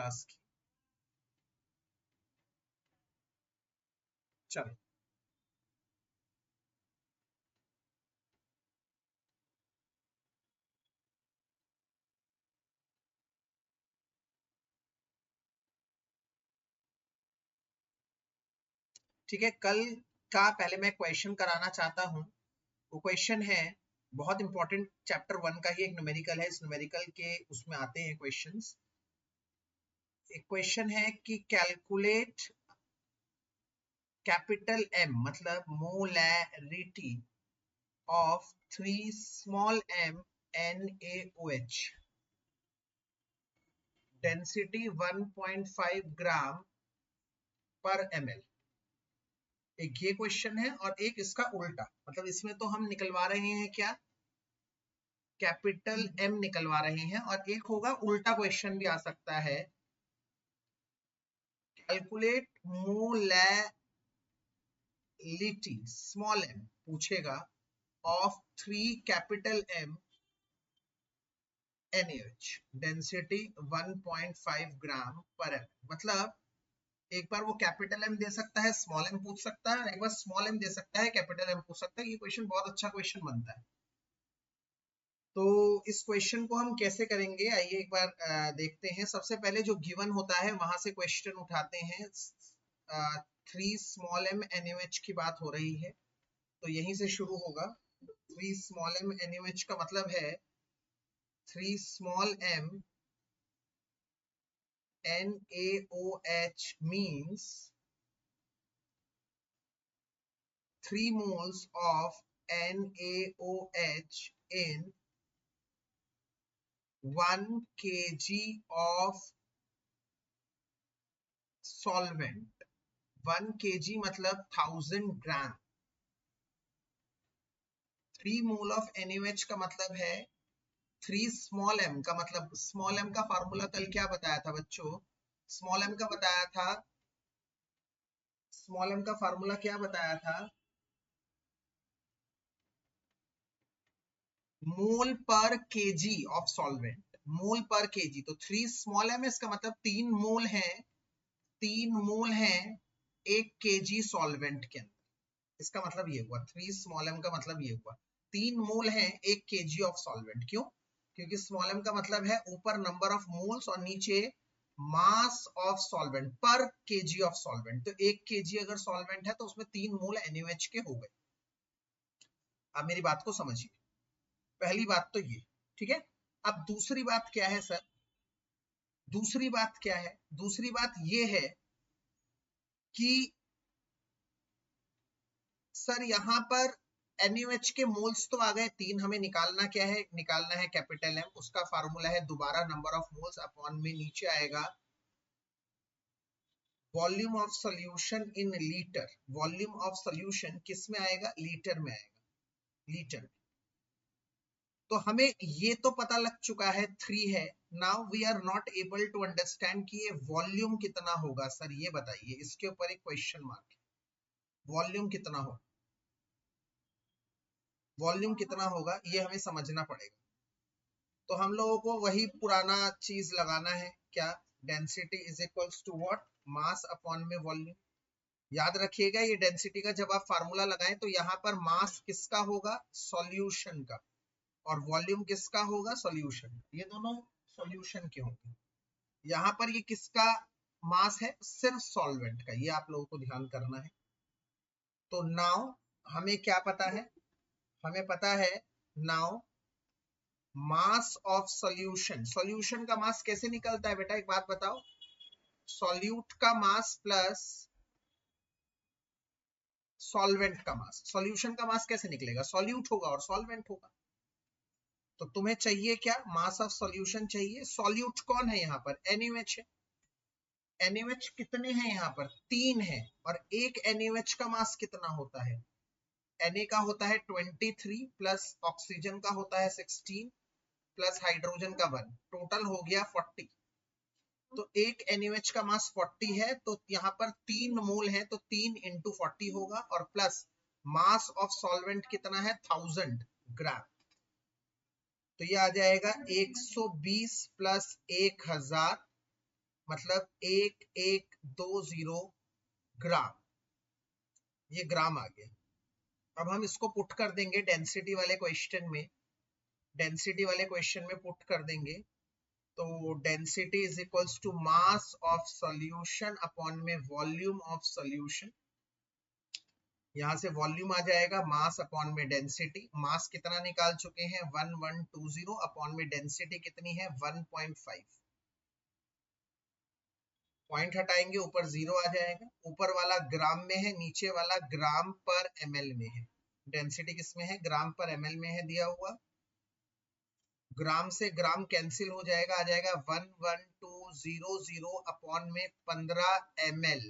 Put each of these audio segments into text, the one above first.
Class की। चलो ठीक है, कल का पहले मैं क्वेश्चन कराना चाहता हूं। वो क्वेश्चन है बहुत इंपॉर्टेंट, चैप्टर 1 का ही एक न्यूमेरिकल है, इस न्यूमेरिकल के उसमें आते हैं क्वेश्चंस। एक क्वेश्चन है कि कैलकुलेट कैपिटल M मतलब molarity of 3 small m NaOH, density 1.5 ग्राम पर ml। एक ये क्वेश्चन है और एक इसका उल्टा, मतलब इसमें तो हम निकलवा रहे हैं क्या, कैपिटल M निकलवा रहे हैं, और एक होगा उल्टा क्वेश्चन भी आ सकता है, कैलकुलेट मोलैरिटी स्मॉल m पूछेगा of 3 capital M NaOH, density 1.5 ग्राम पर ml। मतलब एक बार वो कैपिटल M दे सकता है, स्मॉल m पूछ सकता है, एक बार स्मॉल m दे सकता है, कैपिटल M पूछ सकता है। ये क्वेश्चन बहुत अच्छा क्वेश्चन बनता है। तो इस क्वेश्चन को हम कैसे करेंगे, आइए एक बार देखते हैं। सबसे पहले जो गिवन होता है वहां से क्वेश्चन उठाते हैं। 3 स्मॉल m NaOH की बात हो रही है तो यहीं से शुरू होगा। 3 स्मॉल m NaOH का मतलब है 3 small m NaOH means 3 moles of NaOH in 1 kg of solvent। 1 kg मतलब 1000 ग्राम। 3 मोल ऑफ NaOH का मतलब है 3 स्मॉल m का मतलब, स्मॉल m का फार्मूला कल क्या बताया था बच्चों, स्मॉल m का बताया था, स्मॉल m का फार्मूला क्या बताया था, मोल पर केजी ऑफ सॉल्वेंट, मोल पर केजी। तो 3 स्मॉल m इसका मतलब 3 मोल है, 3 मोल है 1 केजी सॉल्वेंट के अंदर। इसका मतलब ये हुआ 3 स्मॉल m का मतलब ये हुआ 3 मोल है 1 केजी ऑफ सॉल्वेंट। क्यों? क्योंकि स्मॉल m का मतलब है ऊपर नंबर ऑफ मोल्स और नीचे मास ऑफ सॉल्वेंट पर केजी ऑफ सॉल्वेंट। तो 1 केजी अगर सॉल्वेंट है तो उसमें 3 मोल NaOH के हो गए। अब मेरी बात को समझिए, पहली बात तो ये, ठीक है। अब दूसरी बात क्या है सर, दूसरी बात क्या है, दूसरी बात ये है कि सर यहाँ पर NaOH के मोल्स तो आ गए 3, हमें निकालना क्या है, निकालना है कैपिटल M। उसका फार्मूला है दोबारा नंबर ऑफ मोल्स अपॉन में नीचे आएगा volume of solution in litre. Volume of solution किस में आएगा, लीटर में आएगा, लीटर में। तो हमें ये तो पता लग चुका है 3 है। Now we are not able to understand कि ये वॉल्यूम कितना होगा। सर ये बताइए, इसके ऊपर एक क्वेश्चन मार्क है, वॉल्यूम कितना होगा, वॉल्यूम कितना होगा ये हमें समझना पड़ेगा। तो हम लोगों को वही पुराना चीज लगाना है, क्या, density is equals to what, mass upon में वॉल्यूम। याद रखिएगा ये डेंसिटी का जब आप फार्मूला लगाएं तो यहाँ पर मास किसका होगा, सॉल्यूशन का, और वॉल्यूम किसका होगा, सॉल्यूशन। ये दोनों सॉल्यूशन के होंगे। यहाँ पर ये किसका मास है, सिर्फ सॉल्वेंट का, ये आप लोगों को ध्यान करना है। तो नाउ हमें क्या पता है, हमें पता है now mass of solution. Solution का मास कैसे निकलता है बेटा, एक बात बताओ, सॉल्यूट का मास प्लस सॉल्वेंट का मास। सॉल्यूशन का मास कैसे निकलेगा, सॉल्यूट होगा और सॉल्वेंट होगा। तो तुम्हें चाहिए क्या, मास ऑफ सॉल्यूशन चाहिए। सॉल्यूट कौन है यहाँ पर, NaOH है। NaOH कितने हैं यहाँ पर, 3 है, और एक NaOH का मास कितना होता है, Na का होता है 23 प्लस ऑक्सीजन का होता है 16 प्लस हाइड्रोजन का 1, टोटल हो गया 40। तो एक NaOH का मास 40 है, तो यहाँ पर 3 मोल है तो 3 इंटू 40 होगा, और प्लस मास ऑफ सॉल्वेंट कितना है 1000 ग्राम। तो ये आ जाएगा 120 प्लस 1000 मतलब 1120 ग्राम, ये ग्राम आ गया। अब हम इसको पुट कर देंगे डेंसिटी वाले क्वेश्चन में, डेंसिटी वाले क्वेश्चन में पुट कर देंगे। तो density is equals to mass of solution upon में वॉल्यूम ऑफ सॉल्यूशन। यहाँ से वॉल्यूम आ जाएगा मास अपॉन में डेंसिटी। मास कितना निकाल चुके हैं 1120 अपॉन में डेंसिटी कितनी है 1.5। पॉइंट हटाएंगे ऊपर 0 आ जाएगा। ऊपर वाला ग्राम में है, नीचे वाला ग्राम पर ml में है। डेंसिटी किसमें है ग्राम पर ml में है दिया हुआ। ग्राम से ग्राम कैंसिल हो जाएगा, आ जाएगा 11200 अपॉन में 15 ml,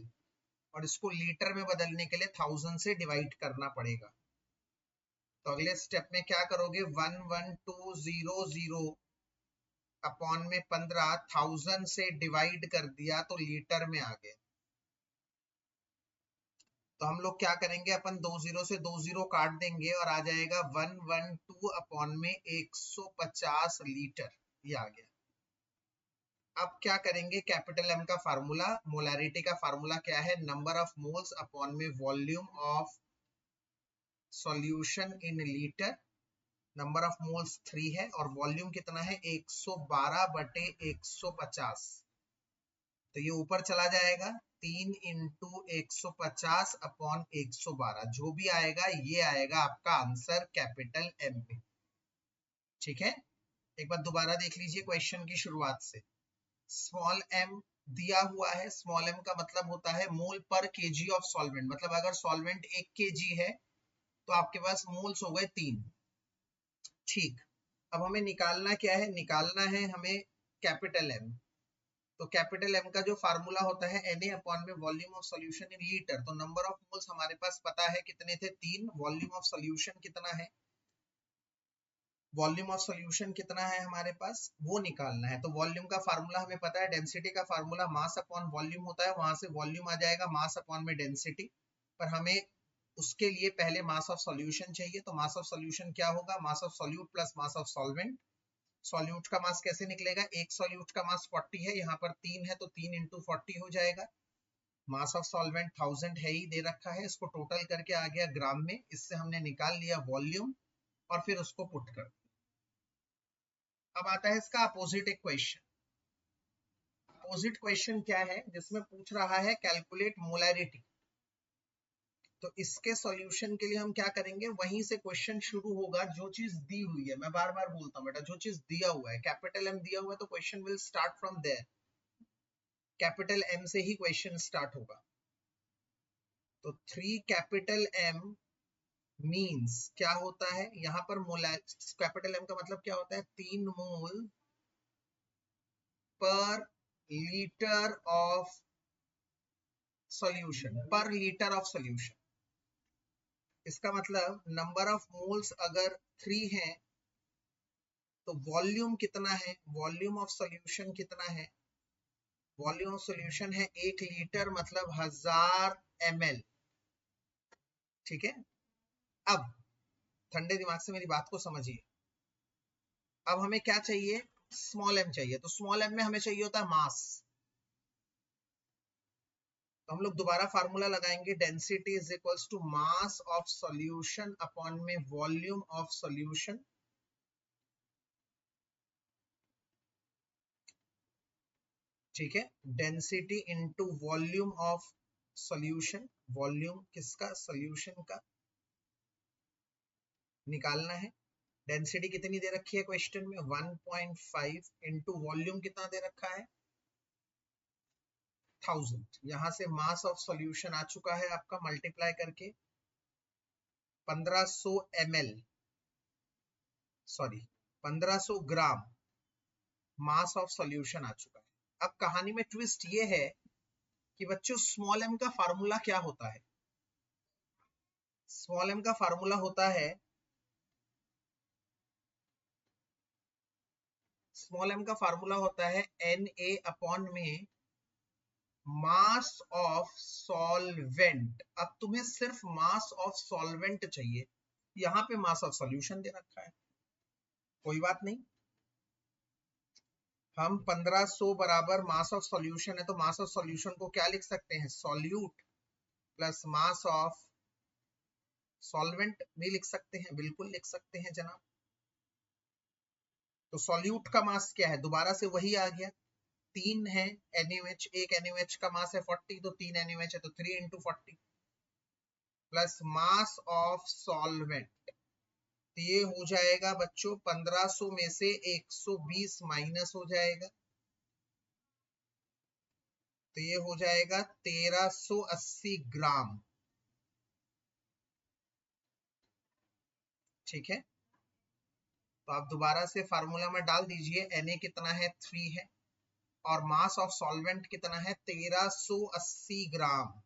और इसको लीटर में बदलने के लिए 1000 से डिवाइड करना पड़ेगा। तो अगले स्टेप में क्या करोगे 11200 अपॉन में 15,000 से डिवाइड कर दिया तो लीटर में आ गया। तो हम लोग क्या करेंगे अपन 20 से 20 काट देंगे और आ जाएगा 112 अपॉन में 150 लीटर, ये आ गया। अब क्या करेंगे कैपिटल M का फार्मूला, मोलारिटी का फार्मूला क्या है नंबर ऑफ मोल्स अपॉन में volume of solution in litre. Number of moles 3 है और वॉल्यूम कितना है 112 बटे 150। तो ये ऊपर चला जाएगा 3 इंटू 150 अपॉन 112, जो भी आएगा ये आएगा आपका आंसर कैपिटल M में। ठीक है, एक बार दोबारा देख लीजिए क्वेश्चन की शुरुआत से। स्मॉल m दिया हुआ है, स्मॉल m का मतलब होता है मोल पर केजी ऑफ सॉल्वेंट। मतलब अगर सॉल्वेंट 1 kg है तो आपके पास मोल्स हो गए 3। ठीक, अब हमें निकालना क्या है, निकालना है हमें कैपिटल M। तो कैपिटल M का जो फार्मूला होता है Na अपॉन में volume of solution in litre. तो नंबर ऑफ मोल्स हमारे पास पता है कितने थे 3, वॉल्यूम ऑफ सॉल्यूशन कितना है, वॉल्यूम ऑफ सॉल्यूशन कितना है हमारे पास वो निकालना है। तो वॉल्यूम का फार्मूला हमें पता है, डेंसिटी का फार्मूला मास अपॉन वॉल्यूम होता है, वहां से वॉल्यूम आ जाएगा मास अपॉन में डेंसिटी। पर हमें उसके लिए पहले मास ऑफ सॉल्यूशन चाहिए। तो मास ऑफ सॉल्यूशन क्या होगा, mass of solute plus mass of solvent. Solute का मास कैसे निकलेगा, एक सॉल्यूट का मास 40 है, यहाँ पर 3 है तो 3 इंटू 40 हो जाएगा। मास ऑफ सॉल्वेंट 1000 है ही दे रखा है, इसको टोटल करके आ गया ग्राम में। इससे हमने निकाल लिया वॉल्यूम और फिर उसको पुट कर। अब आता है इसका अपोजिट एक क्वेश्चन। अपोजिट क्वेश्चन क्या है, जिसमें पूछ रहा है कैलकुलेट मोलैरिटी। तो इसके सॉल्यूशन के लिए हम क्या करेंगे, वहीं से क्वेश्चन शुरू होगा। जो चीज दी हुई है, मैं बार बार बोलता हूँ बेटा, जो चीज दिया हुआ है कैपिटल M दिया हुआ है तो question will start from there. Capital M से ही क्वेश्चन स्टार्ट होगा। तो 3 कैपिटल M मीन्स क्या होता है, यहाँ पर मोलैर कैपिटल M का मतलब क्या होता है 3 मोल पर लीटर ऑफ सॉल्यूशन, पर लीटर ऑफ सॉल्यूशन। इसका मतलब नंबर ऑफ मोल्स अगर 3 है तो वॉल्यूम कितना है, वॉल्यूम ऑफ सॉल्यूशन कितना है, वॉल्यूम ऑफ सॉल्यूशन है 1 लीटर मतलब 1000 ml। ठीक है, अब ठंडे दिमाग से मेरी बात को समझिए। अब हमें क्या चाहिए, स्मॉल m चाहिए। तो स्मॉल m में हमें चाहिए होता है मास। तो हम लोग दोबारा फार्मूला लगाएंगे, density is equals to mass of solution upon में वॉल्यूम ऑफ सॉल्यूशन। ठीक है, density into volume of solution. Volume किसका, सॉल्यूशन का निकालना है। डेंसिटी कितनी दे रखी है क्वेश्चन में 1.5 इंटू वॉल्यूम कितना दे रखा है 1000। यहां से मास ऑफ सॉल्यूशन आ चुका है आपका मल्टीप्लाई करके 1500 ml, sorry 1500 gram mass of solution आ चुका है। अब कहानी में ट्विस्ट ये है कि बच्चों स्मॉल m का फार्मूला क्या होता है। स्मॉल m का फार्मूला होता है, स्मॉल m का फार्मूला होता है Na अपॉन में मास ऑफ सॉल्वेंट। अब तुम्हें सिर्फ मास ऑफ सॉल्वेंट चाहिए, यहां पे मास ऑफ सॉल्यूशन दे रखा है, कोई बात नहीं। हम 1500 बराबर मास ऑफ सॉल्यूशन है, तो मास ऑफ सॉल्यूशन को क्या लिख सकते हैं, solute plus mass of solvent भी लिख सकते हैं, बिल्कुल लिख सकते हैं जनाब। तो सॉल्यूट का मास क्या है, दोबारा से वही आ गया, 3 है NaOH, एक NaOH का मास है 40, तो 3 NaOH है तो 3 into 40 plus mass of solvent, ये हो जाएगा बच्चों 1500 में से 120 माइनस हो जाएगा, तो ये हो जाएगा 1380 ग्राम। ठीक है, तो आप दोबारा से फार्मूला में डाल दीजिए, Na कितना है 3 है और मास ऑफ सॉल्वेंट कितना है 1380 ग्राम।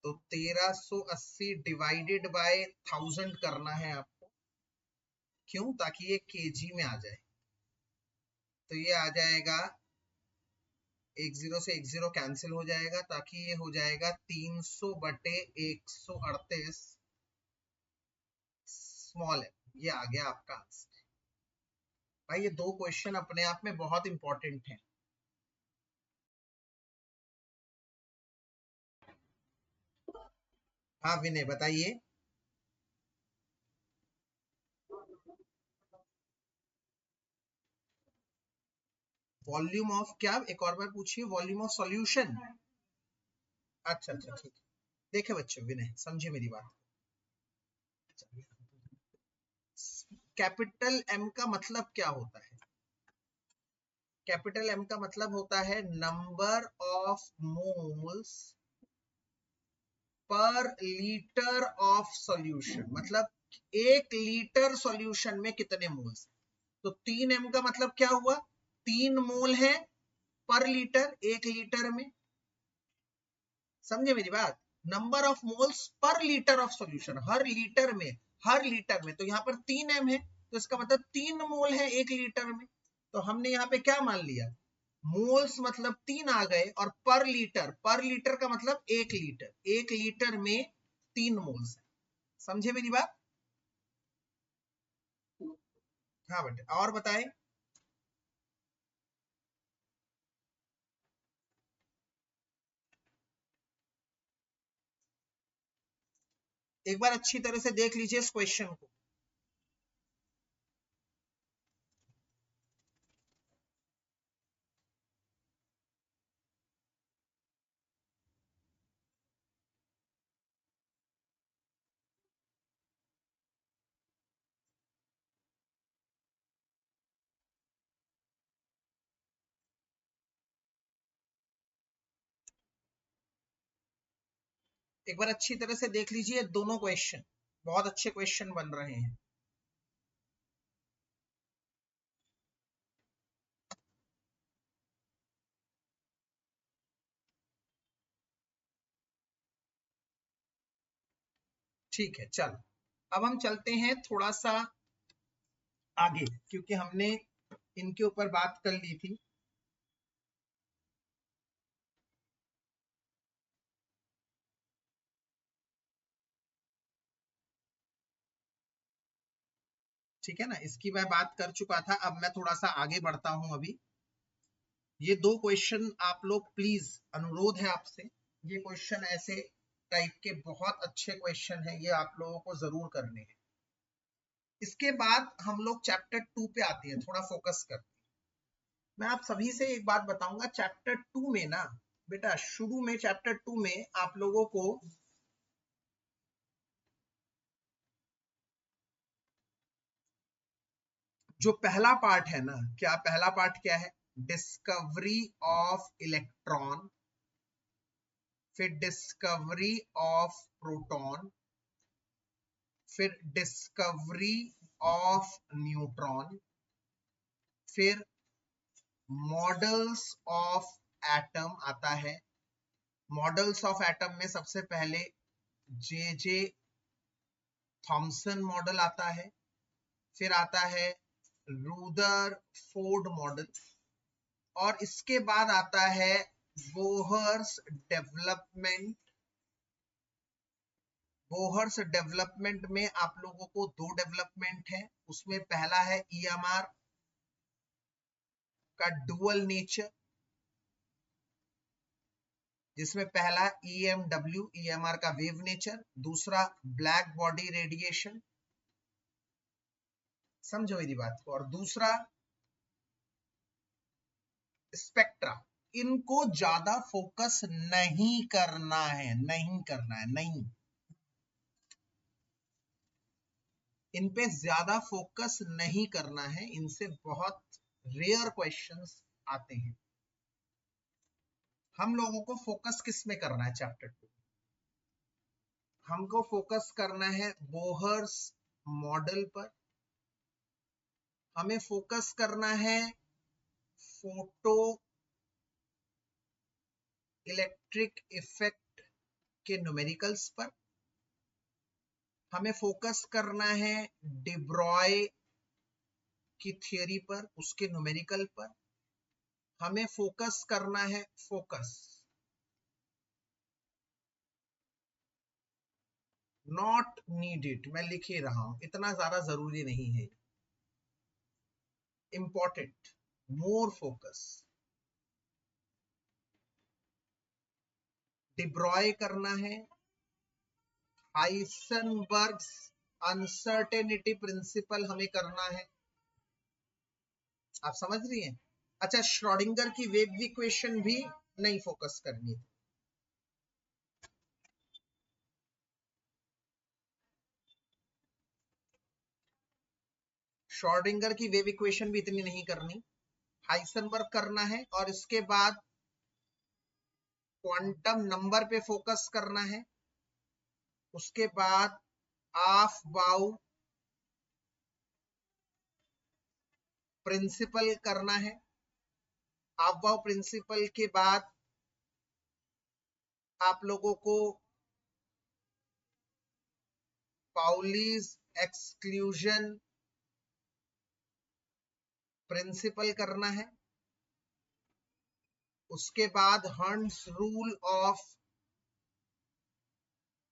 तो 1380 डिवाइडेड बाय 1000 करना है आपको, क्यों, ताकि ये केजी में आ जाए। तो ये आ जाएगा 10 से 10 कैंसिल हो जाएगा, ताकि ये हो जाएगा 300 बटे 138 स्मॉल है, ये आ गया आपका आंसर। भाई ये 2 क्वेश्चन अपने आप में बहुत इंपॉर्टेंट हैं। हाँ विनय बताइए। वॉल्यूम ऑफ क्या, एक और बार पूछिए, वॉल्यूम ऑफ सॉल्यूशन। अच्छा अच्छा ठीक है, देखे बच्चे विनय समझे मेरी बात। कैपिटल एम का मतलब क्या होता है, कैपिटल एम का मतलब होता है number of moles per litre of solution, मतलब 1 लीटर सॉल्यूशन में कितने मोल्स। तो 3m का मतलब क्या हुआ, 3 मोल है पर लीटर 1 लीटर में, समझे मेरी बात, number of moles per litre of solution, her litre में, हर लीटर में, तो यहाँ पर 3m है, तो इसका मतलब 3 मोल है 1 लीटर में। तो हमने यहाँ पे क्या मान लिया, मोल्स मतलब 3 आ गए और पर लीटर का मतलब 1 लीटर, 1 लीटर में 3 मोल्स है, समझे मेरी बात। हाँ बेटे और बताएं। एक बार अच्छी तरह से देख लीजिए इस क्वेश्चन को। एक बार अच्छी तरह से देख लीजिए दोनों क्वेश्चन, बहुत अच्छे क्वेश्चन बन रहे हैं। ठीक है चल, अब हम चलते हैं थोड़ा सा आगे, क्योंकि हमने इनके ऊपर बात कर ली थी। ठीक है ना, इसकी मैं बात कर चुका था, अब मैं थोड़ा सा आगे बढ़ता हूं। अभी ये 2 क्वेश्चन आप लोग प्लीज, अनुरोध है आपसे, ये क्वेश्चन ऐसे टाइप के बहुत अच्छे क्वेश्चन हैं, ये आप लोगों को जरूर करने हैं। इसके बाद हम लोग चैप्टर 2 पे आते हैं, थोड़ा फोकस करते हैं। मैं आप सभी से एक बात बताऊंगा, चैप्टर 2 में ना बेटा, शुरू में चैप्टर 2 में आप लोगों को जो पहला पार्ट है ना, क्या पहला पार्ट क्या है, डिस्कवरी ऑफ इलेक्ट्रॉन, फिर डिस्कवरी ऑफ प्रोटॉन, फिर डिस्कवरी ऑफ न्यूट्रॉन, फिर मॉडल्स ऑफ एटम आता है। मॉडल्स ऑफ एटम में सबसे पहले जे जे थॉमसन मॉडल आता है, फिर आता है रुदरफोर्ड मॉडल, और इसके बाद आता है बोहर्स डेवलपमेंट बोहर्स डेवलपमेंट में आप लोगों को 2 डेवलपमेंट है, उसमें पहला है EMR का डुअल नेचर, जिसमें पहला EMW EMR का वेव नेचर, दूसरा ब्लैक बॉडी रेडिएशन, समझो मेरी बात को, और दूसरा स्पेक्ट्रा। इनको ज्यादा फोकस नहीं करना है, नहीं, इन पे ज्यादा फोकस नहीं करना है, इनसे बहुत रेयर क्वेश्चंस आते हैं। हम लोगों को फोकस किस में करना है चैप्टर 2? हमको फोकस करना है बोहर्स मॉडल पर, हमें फोकस करना है फोटो इलेक्ट्रिक इफेक्ट के न्यूमेरिकल्स पर, हमें फोकस करना है डी ब्रॉय की थियरी पर, उसके न्यूमेरिकल पर, हमें फोकस करना है फोकस, नॉट नीडेड, मैं लिख ही रहा हूं, इतना ज्यादा जरूरी नहीं है, important, more focus. D Broglie करना है, हाइसेनबर्ग्स अनसर्टेनिटी प्रिंसिपल हमें करना है, आप समझ रही हैं? अच्छा, श्रोडिंगर की वेव इक्वेशन भी नहीं फोकस करनी है। श्रोडिंगर की वेव इक्वेशन भी इतनी नहीं करनी, हाइसेनबर्ग करना है, और इसके बाद क्वांटम नंबर पे फोकस करना है, उसके बाद ऑफ-बाउ प्रिंसिपल करना है, ऑफ-बाउ प्रिंसिपल के बाद आप लोगों को पाउलीज एक्सक्लूजन प्रिंसिपल करना है, उसके बाद हंट्स रूल ऑफ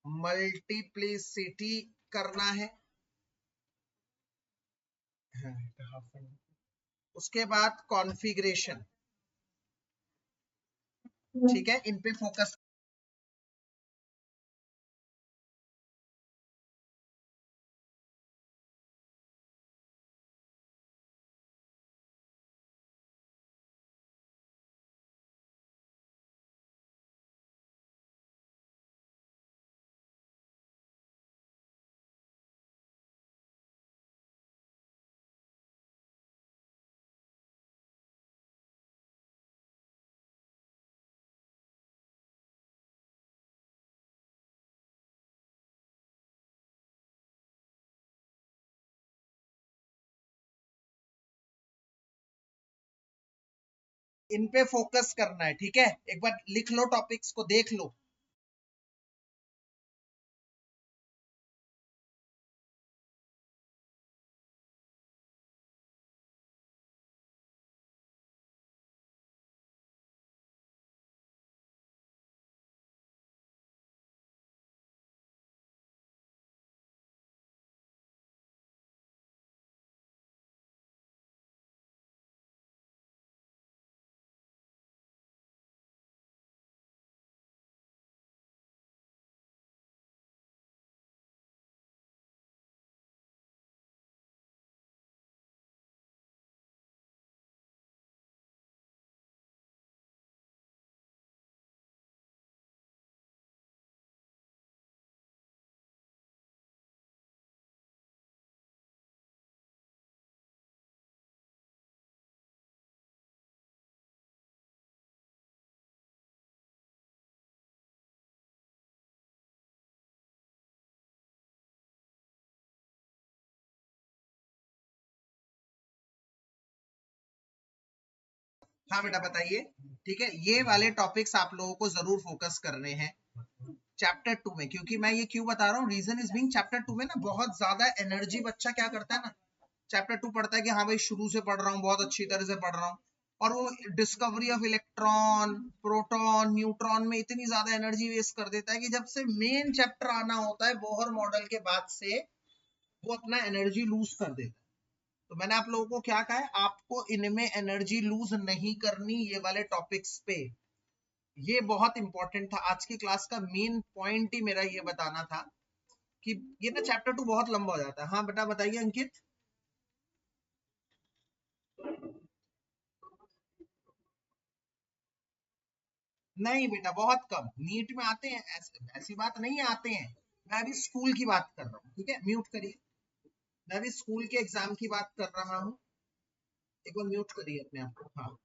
मल्टीप्लिसिटी करना है, उसके बाद कॉन्फ़िगरेशन, ठीक है, इन पे फोकस। इन पे फोकस करना है, ठीक है, एक बार लिख लो, टॉपिक्स को देख लो। हाँ बेटा बताइए, ठीक है, ये वाले टॉपिक्स आप लोगों को जरूर फोकस करने हैं चैप्टर 2 में, क्योंकि मैं ये क्यों बता रहा हूँ, रीजन इज बीइंग चैप्टर 2 में ना बहुत ज्यादा एनर्जी बच्चा क्या करता है ना, चैप्टर 2 पढ़ता है कि हाँ भाई शुरू से पढ़ रहा हूँ, बहुत अच्छी तरह से पढ़ रहा हूँ, और वो discovery of electron, proton, neutron में इतनी ज्यादा एनर्जी वेस्ट कर देता है कि जब से मेन चैप्टर आना होता है बोहर मॉडल के बाद से वो अपना एनर्जी लूज कर देता है। तो मैंने आप लोगों को क्या कहा है, आपको इनमें एनर्जी लूज नहीं करनी, ये वाले टॉपिक्स पे। ये बहुत इंपॉर्टेंट था, आज की क्लास का मेन पॉइंट ही मेरा ये बताना था कि ये ना चैप्टर 2 बहुत लंबा हो जाता है। हाँ बेटा बताइए अंकित। नहीं बेटा बहुत कम नीट में आते हैं, ऐसी बात नहीं है, आते हैं। मैं अभी स्कूल की बात कर रहा हूँ, ठीक है, म्यूट करिए। मैं अभी स्कूल के एग्जाम की बात कर रहा हूँ, एक बार म्यूट करिए अपने आप को। हाँ,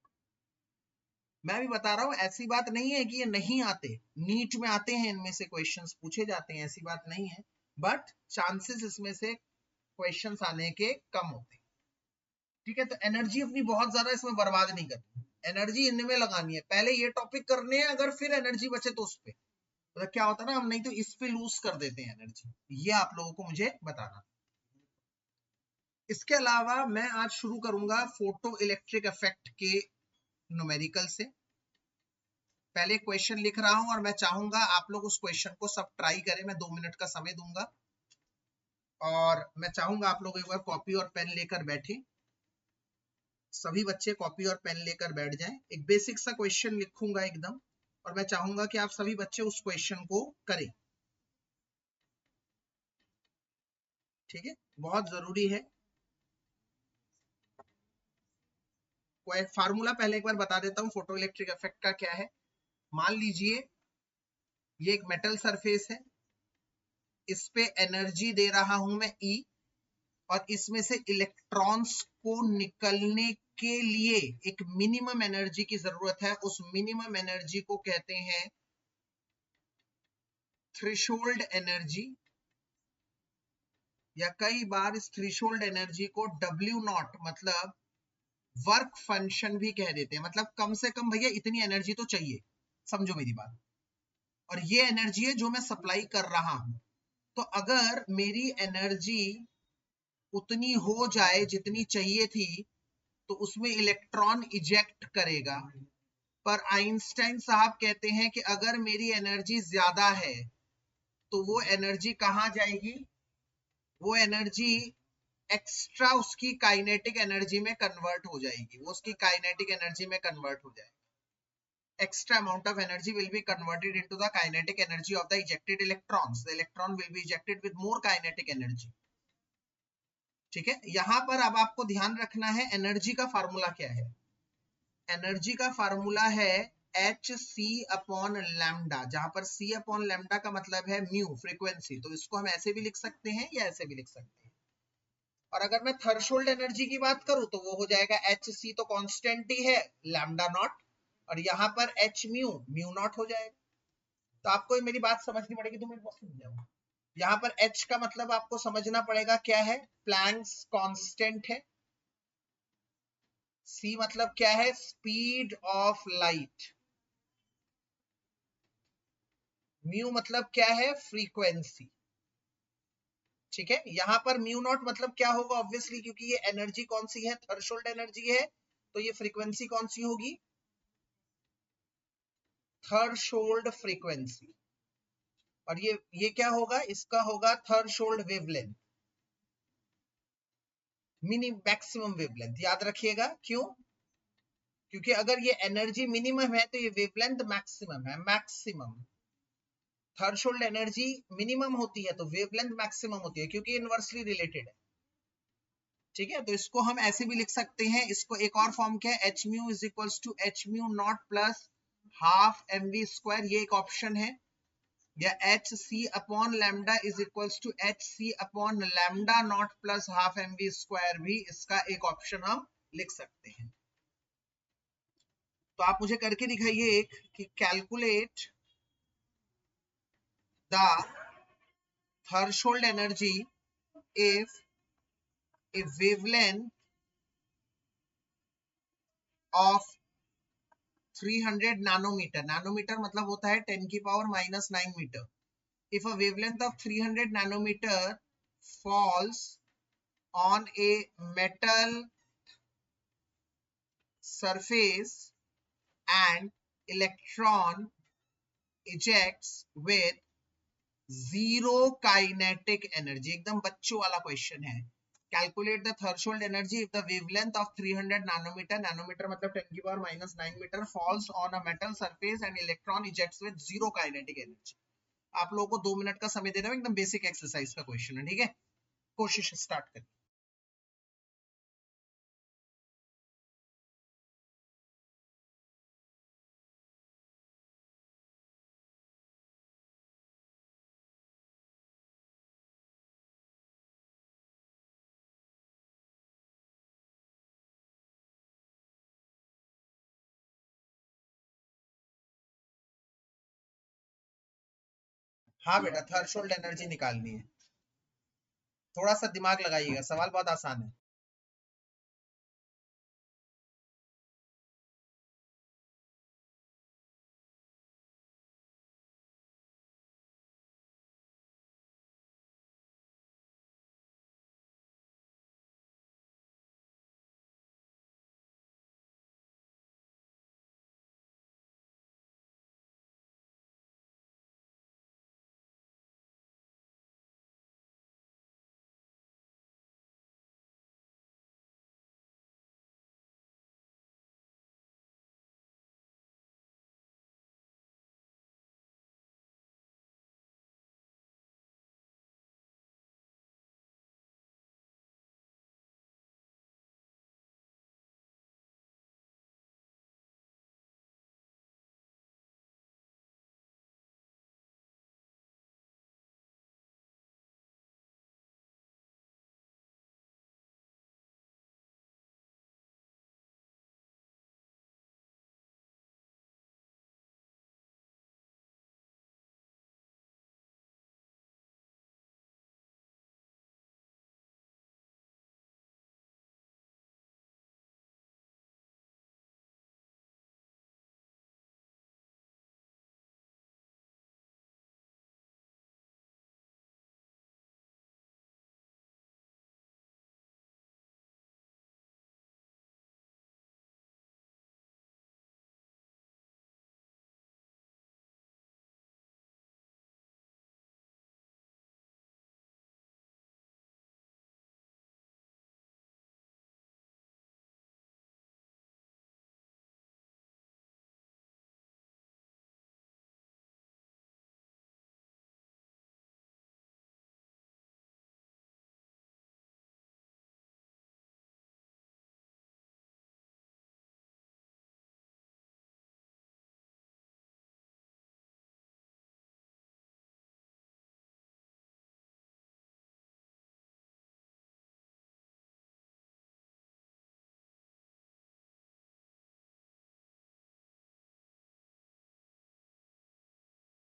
मैं भी बता रहा हूँ, ऐसी बात नहीं है कि ये नहीं आते, नीट में आते हैं, इनमें से क्वेश्चंस पूछे जाते हैं, ऐसी बात नहीं है, बट चांसेस इसमें से क्वेश्चंस आने के कम होते हैं। ठीक है, तो एनर्जी अपनी बहुत ज्यादा इसमें बर्बाद नहीं करनी, एनर्जी इनमें लगानी है, पहले ये टॉपिक करने हैं, अगर फिर एनर्जी बचे तो उस पे, मतलब क्या होता है ना, हम नहीं तो इस पे लूज कर देते हैं एनर्जी, ये आप लोगों को मुझे बताना। इसके अलावा मैं आज शुरू करूंगा फोटो इलेक्ट्रिक इफेक्ट के न्यूमेरिकल से। पहले क्वेश्चन लिख रहा हूं और मैं चाहूंगा आप लोग उस क्वेश्चन को सब ट्राई करें, मैं 2 मिनट का समय दूंगा और मैं चाहूंगा आप लोग एक बार कॉपी और पेन लेकर बैठे, सभी बच्चे कॉपी और पेन लेकर बैठ जाएं। एक बेसिक सा क्वेश्चन लिखूंगा एकदम, और मैं चाहूंगा कि आप सभी बच्चे उस क्वेश्चन को करें, ठीक है, बहुत जरूरी है। फार्मूला पहले एक बार बता देता हूँ फोटो इलेक्ट्रिक इफेक्ट का क्या है। मान लीजिए ये एक मेटल सरफेस है, इस पे एनर्जी दे रहा हूं मैं E, और इसमें से इलेक्ट्रॉन्स को निकलने के लिए एक मिनिमम एनर्जी की जरूरत है, उस मिनिमम एनर्जी को कहते हैं थ्रेशोल्ड एनर्जी, या कई बार इस थ्रेशोल्ड एनर्जी को W0 मतलब वर्क फंक्शन भी कह देते हैं, मतलब कम से कम भैया इतनी एनर्जी तो चाहिए, समझो मेरी बात, और ये एनर्जी है जो मैं सप्लाई कर रहा हूं। तो अगर मेरी एनर्जी उतनी हो जाए जितनी चाहिए थी, तो उसमें इलेक्ट्रॉन इजेक्ट करेगा, पर आइंस्टाइन साहब कहते हैं कि अगर मेरी एनर्जी ज्यादा है तो वो एनर्जी कहां जाएगी, वो एनर्जी एक्स्ट्रा उसकी काइनेटिक एनर्जी में कन्वर्ट हो जाएगी, वो उसकी काइनेटिक एनर्जी में कन्वर्ट हो जाएगी। Extra amount of energy will be converted into the kinetic energy of the ejected electrons. The electron will be ejected with more kinetic energy. ठीक है, यहां पर अब आपको ध्यान रखना है एनर्जी का फार्मूला क्या है। एनर्जी का फार्मूला है एच सी अपॉन लैम्डा, जहां पर सी अपॉन लैम्डा का मतलब है म्यू, फ्रीक्वेंसी, तो इसको हम ऐसे भी लिख सकते हैं या ऐसे भी लिख सकते हैं। और अगर मैं थ्रेशोल्ड एनर्जी की बात करूं तो वो हो जाएगा एच सी, तो कांस्टेंट ही है, लैम्डा नॉट, और यहाँ पर एच म्यू, म्यू नॉट हो जाएगा। तो आपको मेरी बात समझनी पड़ेगी, तो मैं बहुत समझ जाऊंगा। यहाँ पर h का मतलब आपको समझना पड़ेगा क्या है, प्लैंक्स कांस्टेंट है। c मतलब क्या है, स्पीड ऑफ लाइट। म्यू मतलब क्या है, फ्रीक्वेंसी। ठीक है, यहाँ पर म्यू नॉट मतलब क्या होगा, ऑब्वियसली क्योंकि ये एनर्जी कौन सी है, थ्रेशोल्ड एनर्जी है, तो ये फ्रीक्वेंसी कौन सी होगी, थ्रेशोल्ड फ्रीक्वेंसी। और ये क्या होगा, इसका होगा threshold wavelength, mini maximum wavelength, याद रखिएगा। क्यों, क्योंकि अगर ये एनर्जी मिनिमम है तो ये वेवलेंथ मैक्सिमम है, मैक्सिमम। थ्रेशोल्ड एनर्जी मिनिमम होती है तो वेवलेंथ मैक्सिमम होती है, क्योंकि इनवर्सली रिलेटेड है। ठीक है, तो इसको हम ऐसे भी लिख सकते हैं, इसको एक और फॉर्म क्या है, H mu is equals to H mu naught plus half M V square, ये एक ऑप्शन है। या H C upon lambda is equals to H C upon lambda naught plus half M V square, भी इसका एक option हम लिख सकते हैं। तो आप मुझे करके दिखाइए एक, कि calculate the threshold energy if a wavelength of 300 nanometer, nanometer मतलब होता है 10 की power -9 metre, if a wavelength of 300 nanometer falls on a metal surface and electron ejects with zero kinetic energy. एकदम बच्चों वाला क्वेश्चन है. Calculate the threshold energy if the wavelength of 300 nanometer, nanometer मतलब 10 की power -9 meter, falls on a metal surface and electron ejects with zero kinetic energy. आप लोगों को 2 minute का समय दे रहा हूँ, एकदम बेसिक एक्सरसाइज का क्वेश्चन है. ठीक है, कोशिश स्टार्ट करें. हाँ बेटा, थ्रेशोल्ड एनर्जी निकालनी है. थोड़ा सा दिमाग लगाइएगा, सवाल बहुत आसान है.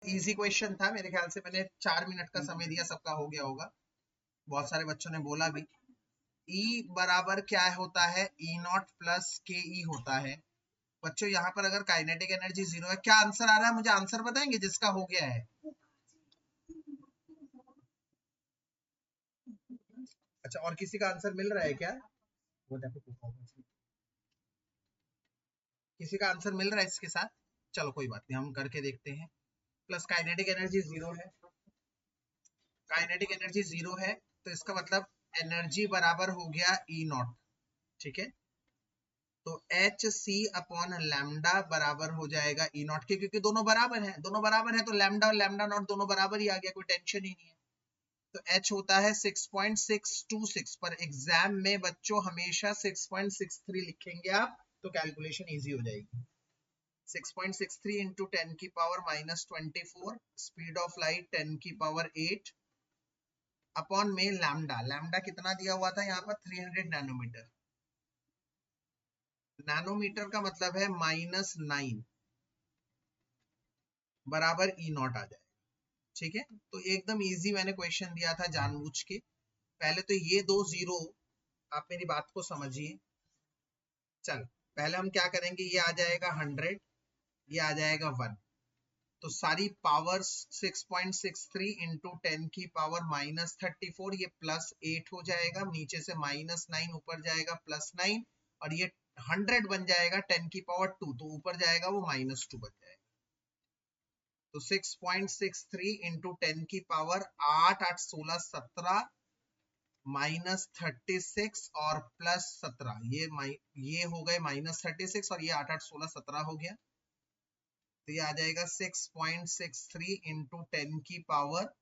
इजी क्वेश्चन था, मेरे ख्याल से मैंने 4 मिनट का समय दिया, सबका हो गया होगा. बहुत सारे बच्चों ने बोला भी. E बराबर क्या होता है? E नॉट प्लस के ई होता है. बच्चों यहाँ पर अगर काइनेटिक एनर्जी 0 है, क्या आंसर आ रहा है? मुझे आंसर बताएंगे जिसका हो गया है. अच्छा, और किसी का आंसर मिल रहा है क्या? किसी का आंसर मिल रहा है इसके साथ? चलो कोई बात नहीं, हम करके देखते हैं. प्लस काइनेटिक एनर्जी 0 है. काइनेटिक एनर्जी 0 है, तो इसका मतलब एनर्जी बराबर हो गया ई नॉट. ठीक है, तो एच सी अपॉन लैम्डा बराबर हो जाएगा ई नॉट के, क्योंकि दोनों बराबर हैं. दोनों बराबर हैं तो लैम्डा और लैम्डा नॉट दोनों बराबर ही आ गया, कोई टेंशन ही नहीं है. तो एच होता है 6.626. पर एग्जाम में बच्चों हमेशा 6.63 लिखेंगे आप, तो कैलकुलेशन इजी हो जाएगी. 6.63 इंटू 10 की पावर -24, स्पीड ऑफ लाइट 10 की पावर 8 अपॉन में लैम्डा. लैम्डा कितना दिया हुआ था यहाँ पर? 300 नैनोमीटर. नैनोमीटर का मतलब है -9 बराबर ई नॉट आ जाएगा. ठीक है, तो एकदम इजी मैंने क्वेश्चन दिया था जानबूझ के. पहले तो ये 2 जीरो, आप मेरी बात को समझिए. चल, पहले हम क्या करेंगे, ये आ जाएगा 100, ये आ जाएगा 1. तो सारी पावर 6.63 इंटू 10 की पावर -34, ये +8 हो जाएगा. नीचे से -9 ऊपर जाएगा +9, और ये 100 बन जाएगा 10 की पावर 2, तो ऊपर जाएगा वो -2 बन जाएगा। तो 6.63 इंटू 10 की पावर 8, 8 16 17 -36 और +17, ये हो गए -36 और ये 8, 8 16 17 हो गया। तो ये आ जाएगा 6.63 इंटू 10 की पावर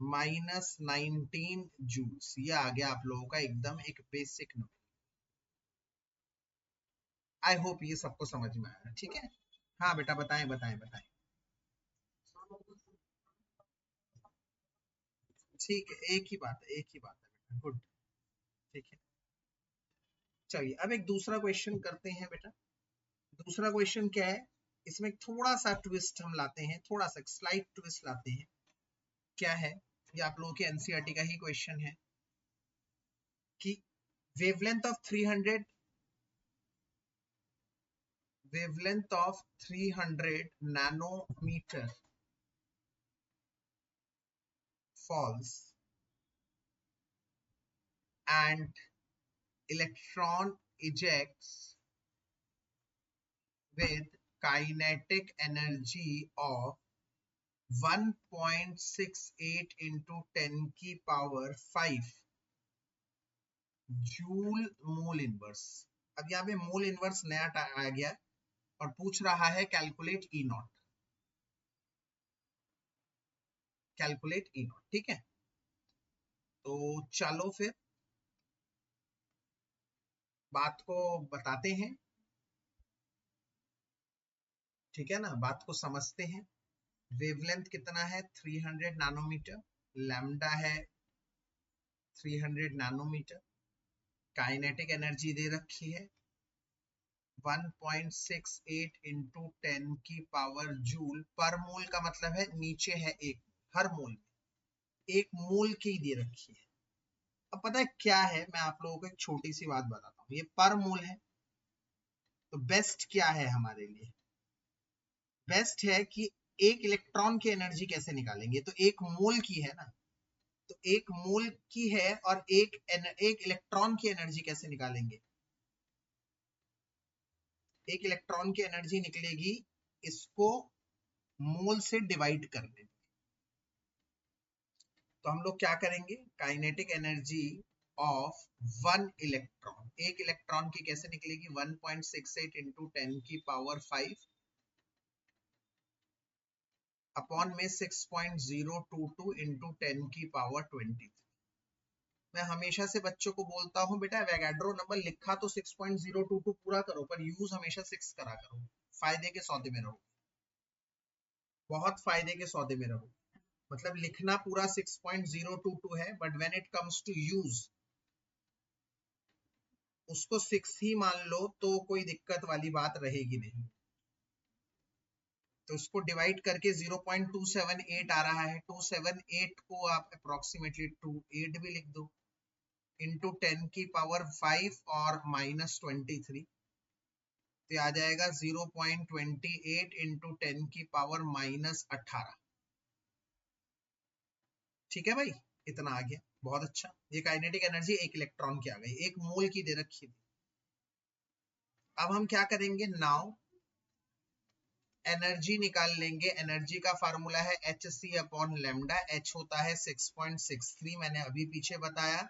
-19 जूल्स। ये आ गया आप लोगों का एकदम एक बेसिक नंबर। आई होप ये सबको समझ में आया, ठीक है। हाँ बेटा बताएं बताएं बताएं। ठीक है, एक ही बात है, एक ही बात है बेटा, गुड, ठीक है। चलिए अब एक दूसरा क्वेश्चन करते हैं बेटा। दूसरा क्वेश्चन क्या है, इसमें थोड़ा सा ट्विस्ट हम लाते हैं, थोड़ा सा स्लाइट ट्विस्ट लाते हैं। क्या है, ये आप लोगों के एनसीईआरटी का ही क्वेश्चन है कि wavelength of 300 nanometer falls and electron ejects with kinetic energy of 1.68 into 10 की पावर 5 जूल मोल इनवर्स। अब यहाँ पे मोल इनवर्स नया आ गया और पूछ रहा है calculate E not, calculate E not, ठीक है। तो चलो फिर बात को बताते हैं, ठीक है ना, बात को समझते हैं। वेवलेंथ कितना है 300 नैनोमीटर, लैम्डा है 300 नैनोमीटर, काइनेटिक एनर्जी दे रखी है 1.68 इंटू 10 की पावर जूल पर मोल, का मतलब है नीचे है एक, हर मोल में एक मोल की दे रखी है। अब पता है क्या है, मैं आप लोगों को एक छोटी सी बात बताता हूँ, ये पर मोल है तो बेस्ट क्या है हमारे लिए, बेस्ट है कि एक इलेक्ट्रॉन की एनर्जी कैसे निकालेंगे। तो एक मोल की है ना, तो एक मोल की है और एक इलेक्ट्रॉन की एनर्जी कैसे निकालेंगे। एक इलेक्ट्रॉन की एनर्जी निकलेगी इसको मोल से डिवाइड करने। तो हम लोग क्या करेंगे, kinetic energy of one electron, एक इलेक्ट्रॉन की कैसे निकलेगी 1.68 इंटू 10 की पावर 5 अपॉन में 6.022 इंटू 10 की पावर 20। मैं हमेशा से बच्चों को बोलता हूँ बेटा एवोगाड्रो नंबर लिखा तो 6.022 पूरा करो, पर यूज हमेशा 6 करा करो, फायदे के सौदे में रहो, बहुत फायदे के सौदे में रहो। मतलब लिखना पूरा 6.022 है, but when it comes to use उसको 6 ही मान लो तो कोई दिक्कत वाली बात रहेगी नहीं। तो उसको डिवाइड करके 0.278 आ रहा है, 278 को आप अप्रोक्सीमेटली 28 भी लिख दो इंटू 10 की पावर 5 और -23, तो आ जाएगा 0.28 इंटू 10 की पावर -18। ठीक है भाई, इतना आ गया, बहुत अच्छा। ये काइनेटिक एनर्जी एक इलेक्ट्रॉन की आ गई, एक मोल की दे रखी थी। अब हम क्या करेंगे, नाउ एनर्जी निकाल लेंगे। एनर्जी का फार्मूला है hc अपॉन लैम्डा, h होता है 6.63, मैंने अभी पीछे बताया,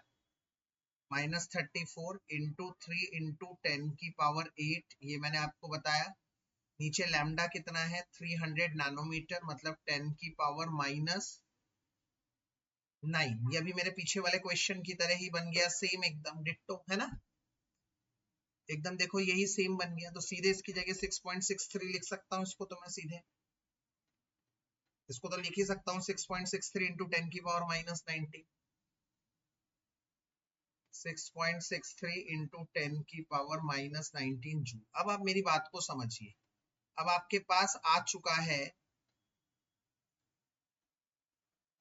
-34 इंटू 3 इंटू 10 की पावर 8, ये मैंने आपको बताया। नीचे लैम्डा कितना है 300 नैनोमीटर, मतलब 10 की पावर -9। ये अभी मेरे पीछे वाले क्वेश्चन की तरह ही बन गया, सेम एकदम डिट्टो है ना, एकदम देखो यही सेम बन गया। तो सीधे इसकी जगह 6.63 लिख सकता हूँ इसको, तो मैं सीधे इसको तो लिख ही सकता हूँ 6.63 इंटू 10 की पावर -19, 6.63 इंटू 10 की पावर -19 जूल। अब आप मेरी बात को समझिए, अब आपके पास आ चुका है,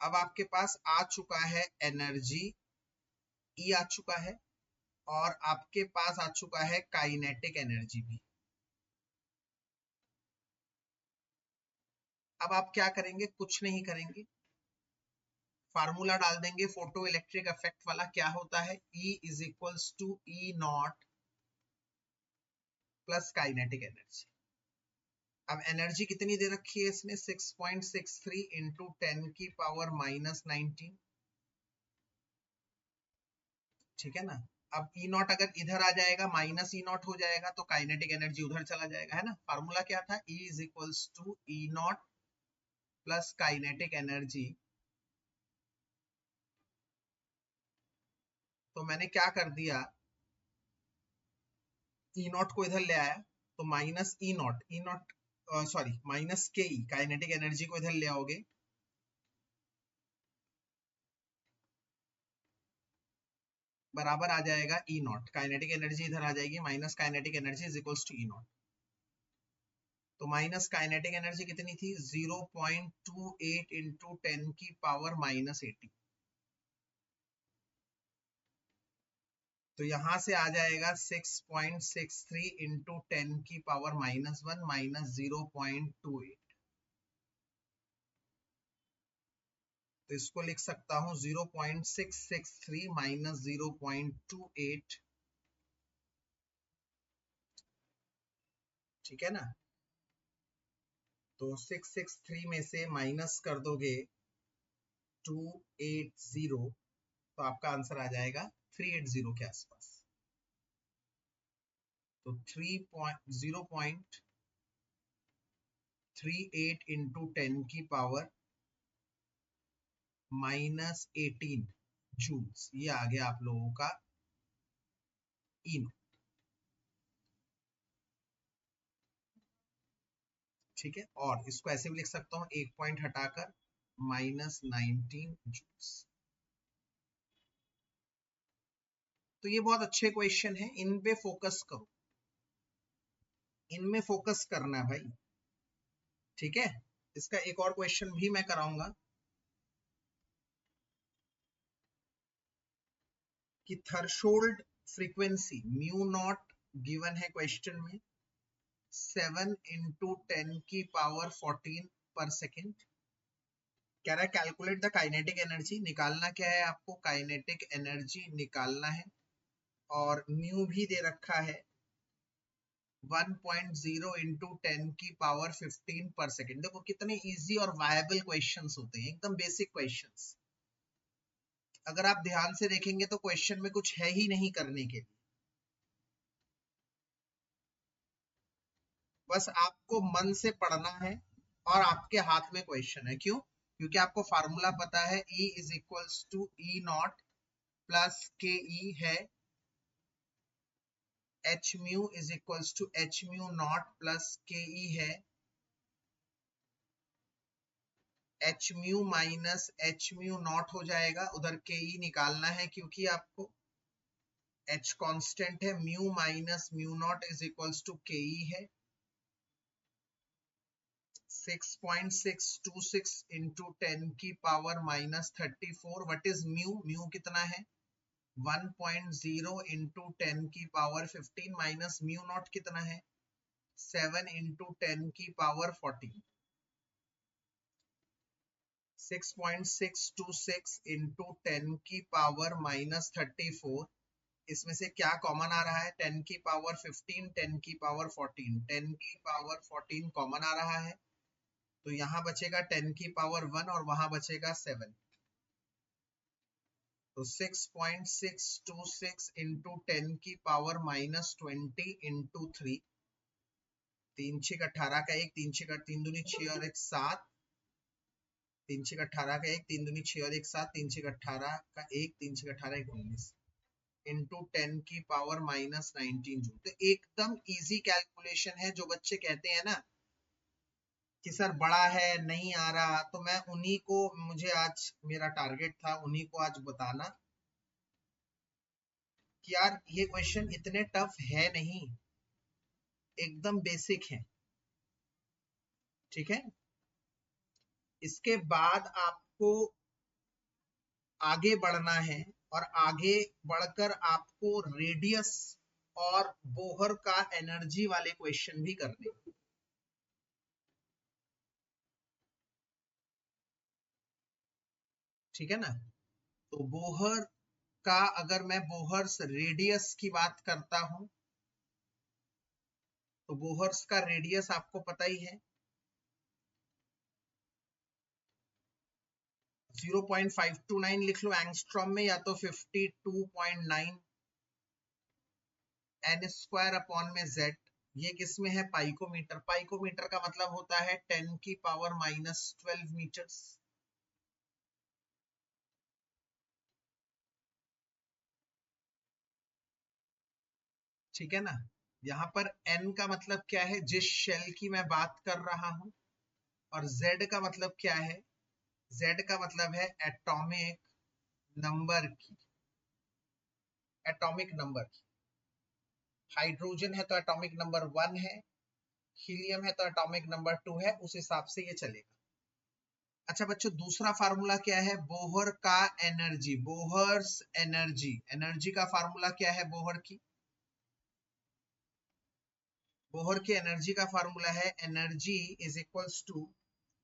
अब आपके पास आ चुका है एनर्जी, ई आ चुका है, और आपके पास आ चुका है काइनेटिक एनर्जी भी। अब आप क्या करेंगे, कुछ नहीं करेंगे, फार्मूला डाल देंगे फोटो इलेक्ट्रिक इफेक्ट वाला, क्या होता है E is equals to E naught plus kinetic energy. अब एनर्जी कितनी दे रखी है इसमें 6.63 इंटू 10 की पावर -19, ठीक है ना। अब ई नॉट अगर इधर आ जाएगा माइनस ई नॉट हो जाएगा तो काइनेटिक एनर्जी उधर चला जाएगा, है ना। फार्मूला क्या था, E is equals to E naught plus kinetic energy. तो मैंने क्या कर दिया, ई नॉट को इधर ले आया तो minus E not sorry minus के ई काइनेटिक एनर्जी को इधर ले आओगे बराबर आ जाएगा ई नॉट, काइनेटिक एनर्जी इधर आ जाएगी minus kinetic energy is equals to E naught. तो माइनस काइनेटिक एनर्जी कितनी थी 0.28 इंटू 10 की पावर -80। तो यहां से आ जाएगा 6.63 इंटू 10 की पावर -1 माइनस 0.28। तो इसको लिख सकता हूं 0.663 माइनस 0.28, ठीक है ना। तो 663 में से माइनस कर दोगे 280 तो आपका आंसर आ जाएगा 380 के आसपास। तो 0.38 इंटू 10 की पावर -18 जूल्स, ये आ गया आप लोगों का ई नॉट, ठीक है। और इसको ऐसे भी लिख सकता हूं, एक पॉइंट हटाकर -19 जूल्स। तो ये बहुत अच्छे क्वेश्चन है, इन पे फोकस करो, इनमें फोकस करना है भाई, ठीक है। इसका एक और क्वेश्चन भी मैं कराऊंगा कि threshold frequency mu naught given है क्वेश्चन में 7 इंटू 10 की पावर 14 पर सेकेंड। कह रहा है कैलकुलेट द काइनेटिक एनर्जी, निकालना क्या है आपको, काइनेटिक एनर्जी निकालना है। और म्यू भी दे रखा है 1.0 इंटू 10 की पावर 15 पर सेकेंड। देखो कितने इजी और वायबल क्वेश्चंस होते हैं, एकदम बेसिक क्वेश्चंस। अगर आप ध्यान से देखेंगे तो क्वेश्चन में कुछ है ही नहीं करने के लिए, बस आपको मन से पढ़ना है और आपके हाथ में क्वेश्चन है। क्यों? क्योंकि आपको फार्मूला पता है E is equals to E naught plus K E है, H mu is equals to H mu naught plus K E है, H mu minus H mu naught हो जाएगा, उधर के ई निकालना है क्योंकि आपको एच कांस्टेंट है, mu minus mu naught is equals to K E है। 6.626 इंटू 10 की power -34, what is mu, mu कितना है 1.0 इंटू 10 की पावर 15 माइनस म्यू नॉट कितना है 7 इंटू 10 की पावर 14। 6.626 इंटू 10 की पावर -34, इसमें से क्या कॉमन आ रहा है 10 की पावर 15, 10 की पावर 14, 10 की पावर 14 कॉमन आ रहा है, तो यहां बचेगा 10 की पावर 1 और वहां बचेगा 7। तो 6.626 इंटू 10 की पावर -20 इंटू 3, 3 6 18 का 1, 3 6 3 दूनी 6 और 1 7, 3 6 18 का 1, 3 दूनी 6 और 1 7, 3 6 18 का 1, 3 6 18 1 19 इंटू 10 की पावर -19 जूल। तो एकदम इजी कैलकुलेशन है। जो बच्चे कहते हैं ना कि सर बड़ा है नहीं आ रहा, तो मैं उन्हीं को, मुझे आज मेरा टारगेट था उन्हीं को आज बताना कि यार ये क्वेश्चन इतने टफ है नहीं, एकदम बेसिक है, ठीक है। इसके बाद आपको आगे बढ़ना है और आगे बढ़कर आपको रेडियस और बोहर का एनर्जी वाले क्वेश्चन भी करने हैं। ठीक है ना। तो बोहर का अगर मैं बोहर्स रेडियस की बात करता हूं तो बोहर्स का रेडियस आपको पता ही है 0.529 लिख लो एंगस्ट्रॉम में, या तो 52.9 n स्क्वायर अपॉन में z। ये किसमें है? पाइकोमीटर। पाइकोमीटर का मतलब होता है 10 की पावर -12 मीटर्स। ठीक है ना। यहाँ पर n का मतलब क्या है? जिस शेल की मैं बात कर रहा हूं। और z का मतलब क्या है? z का मतलब है एटॉमिक नंबर की। एटॉमिक नंबर की। हाइड्रोजन है तो एटॉमिक नंबर 1 है, हीलियम है तो एटॉमिक नंबर 2 है, उस हिसाब से ये चलेगा। अच्छा बच्चों, दूसरा फार्मूला क्या है? बोहर का एनर्जी। Bohr's energy. एनर्जी का फार्मूला क्या है बोहर की? बोहर की एनर्जी का फार्मूला है energy is equals to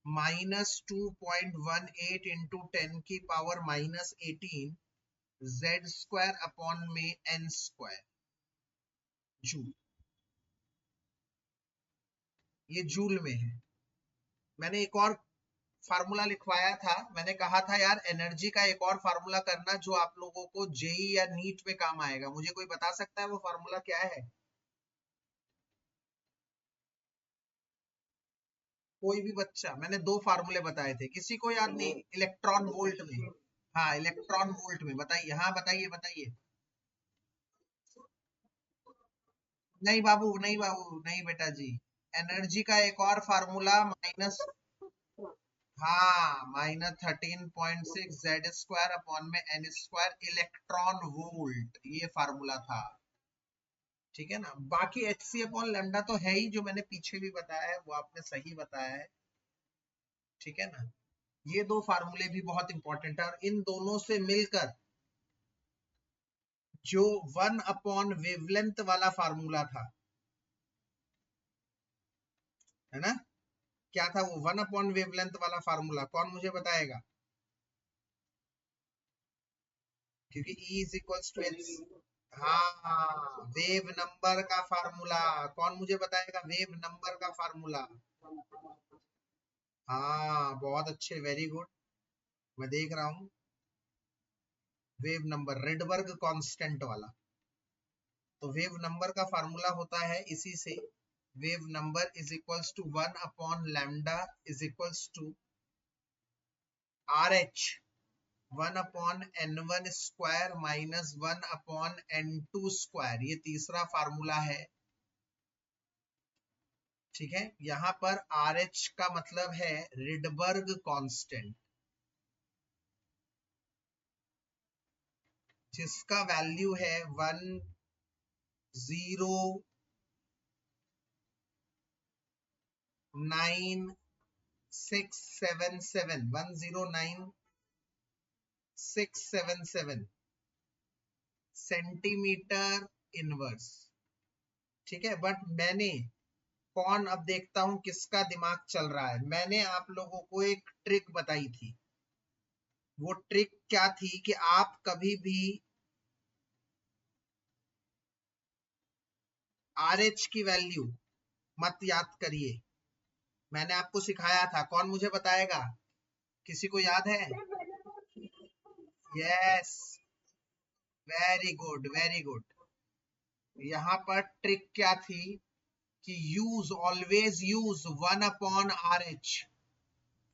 -2.18 into 10 की पावर -18 जेड स्क्वायर अपॉन में एन स्क्वायर जूल। ये जूल में है। मैंने एक और फार्मूला लिखवाया था। मैंने कहा था यार एनर्जी का एक और फार्मूला करना जो आप लोगों को जेई या नीट में काम आएगा। मुझे कोई बता सकता है वो फार्मूला क्या है? कोई भी बच्चा। मैंने 2 फार्मूले बताए थे, किसी को याद नहीं? इलेक्ट्रॉन वोल्ट में। हाँ, इलेक्ट्रॉन वोल्ट में बताइए। हाँ बताइए बताइए। नहीं बाबू, नहीं बाबू, नहीं बेटा जी। एनर्जी का एक और फार्मूला माइनस, हाँ, -13.6 जेड स्क्वायर अपॉन में एन स्क्वायर इलेक्ट्रॉन वोल्ट, ये फार्मूला था। ठीक है ना। बाकी एच सी अपॉन लेमडा तो है ही, जो मैंने पीछे भी बताया है वो आपने सही बताया है। ठीक है ना। ये 2 फार्मूले भी बहुत इंपॉर्टेंट है, और इन दोनों से मिलकर जो 1 अपॉन वेवलेंथ वाला फार्मूला था, है ना, क्या था वो 1 अपॉन वेवलेंथ वाला फार्मूला? कौन मुझे बताएगा? क्योंकि E is equals to H. हाँ, वेव नंबर का फार्मूला। कौन मुझे बताएगा वेव नंबर का फार्मूला? हाँ बहुत अच्छे, वेरी गुड। मैं देख रहा हूँ। वेव नंबर, रेडबर्ग कांस्टेंट वाला। तो वेव नंबर का फार्मूला होता है इसी से। Wave number is equals to 1 upon lambda is equals to R H 1 upon n1 square minus 1 upon n2 square. ये तीसरा फार्मूला है। ठीक है। यहां पर आर एच का मतलब है रिडबर्ग कांस्टेंट, जिसका वैल्यू है 109,677 सेंटीमीटर इनवर्स। ठीक है। बट मैंने कौन, अब देखता हूं किसका दिमाग चल रहा है। मैंने आप लोगों को एक ट्रिक बताई थी। वो ट्रिक क्या थी कि आप कभी भी आर एच की वैल्यू मत याद करिए। मैंने आपको सिखाया था, कौन मुझे बताएगा? किसी को याद है? Yes, very good very good. यहाँ पर ट्रिक क्या थी कि use, always use 1 upon R H.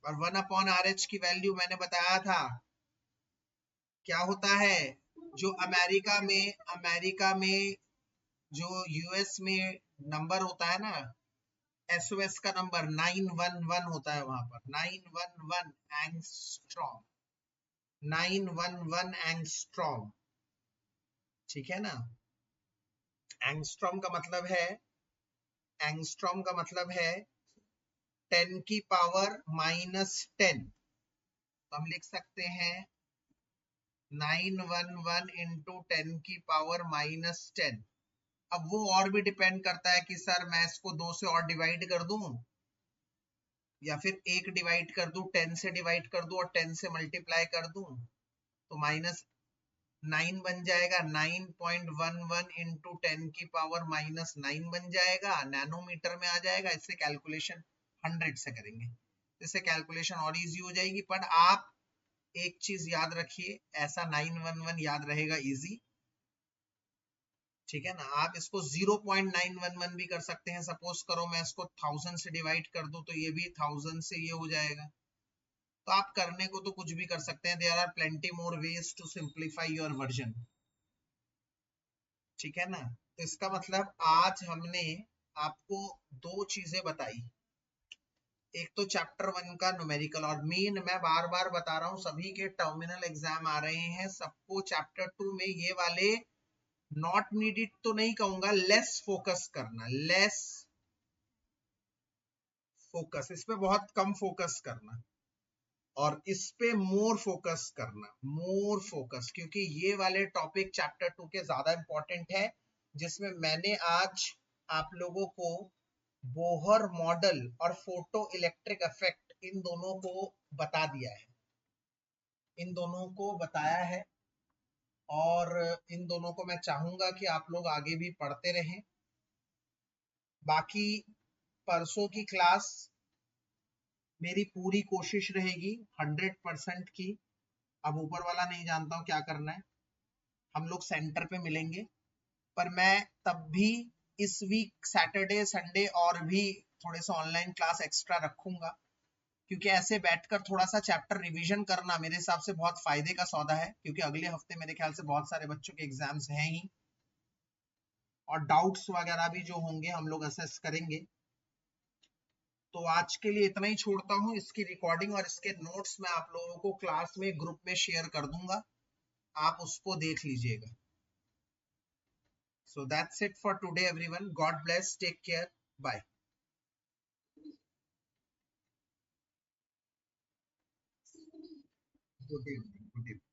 और 1 अपॉन आर एच की वैल्यू मैंने बताया था क्या होता है। जो अमेरिका में जो यूएस में नंबर होता है ना, एसओएस का नंबर 911 होता है। वहां पर 911 एंगस्ट्रॉम। 911 एंगस्ट्रॉम। ठीक है ना। एंगस्ट्रॉम का मतलब है, एंगस्ट्रॉम का मतलब है 10 की पावर -10। तो हम लिख सकते हैं 911 इंटू 10 की पावर -10। अब वो और भी डिपेंड करता है कि सर मैं इसको 2 से और डिवाइड कर दूं या फिर 1 डिवाइड कर दूं, 10 से डिवाइड कर दूं और 10 से मल्टीप्लाई कर दूं तो -9 बन जाएगा। 9.11 इंटू 10 की पावर -9 बन जाएगा, नैनोमीटर में आ जाएगा। इससे कैलकुलेशन 100 से करेंगे, इससे कैलकुलेशन और इजी हो जाएगी। पर आप एक चीज याद रखिए, ऐसा 911 याद रहेगा इजी, ठीक है ना। आप इसको 0.911 भी कर सकते हैं। सपोज करो मैं इसको 1000 से डिवाइड कर दूं तो ये भी 1000 से ये हो जाएगा। तो आप करने को तो कुछ भी कर सकते हैं। There are plenty more ways to simplify your version, ठीक है ना। तो इसका मतलब आज हमने आपको दो चीजें बताई। एक तो चैप्टर 1 का न्यूमेरिकल, और मेन मैं बार बार बता रहा हूं, सभी के टर्मिनल एग्जाम आ रहे हैं, सबको चैप्टर 2 में ये वाले नॉट नीडेड तो नहीं कहूंगा, लेस फोकस करना, लेस फोकस, इस पे बहुत कम फोकस करना और इस पे मोर फोकस करना, मोर फोकस, क्योंकि ये वाले टॉपिक चैप्टर 2 के ज्यादा इंपॉर्टेंट है, जिसमें मैंने आज आप लोगों को बोहर मॉडल और फोटो इलेक्ट्रिक इफेक्ट इन दोनों को बता दिया है, इन दोनों को बताया है। और इन दोनों को मैं चाहूंगा कि आप लोग आगे भी पढ़ते रहें। बाकी परसों की क्लास मेरी पूरी कोशिश रहेगी 100% की, अब ऊपर वाला नहीं जानता हूँ क्या करना है, हम लोग सेंटर पे मिलेंगे। पर मैं तब भी इस वीक सैटरडे संडे और भी थोड़े से ऑनलाइन क्लास एक्स्ट्रा रखूंगा, क्योंकि ऐसे बैठकर थोड़ा सा चैप्टर रिवीजन करना मेरे हिसाब से बहुत फायदे का सौदा है, क्योंकि अगले हफ्ते मेरे ख्याल से बहुत सारे बच्चों के एग्जाम्स हैं ही, और डाउट्स वगैरह भी जो होंगे हम लोग असेस करेंगे। तो आज के लिए इतना ही छोड़ता हूँ। इसकी रिकॉर्डिंग और इसके नोट्स मैं आप लोगों को क्लास में ग्रुप में शेयर कर दूंगा, आप उसको देख लीजिएगा। So that's it for today, everyone. God bless. Take care. Bye. Good evening. Good evening.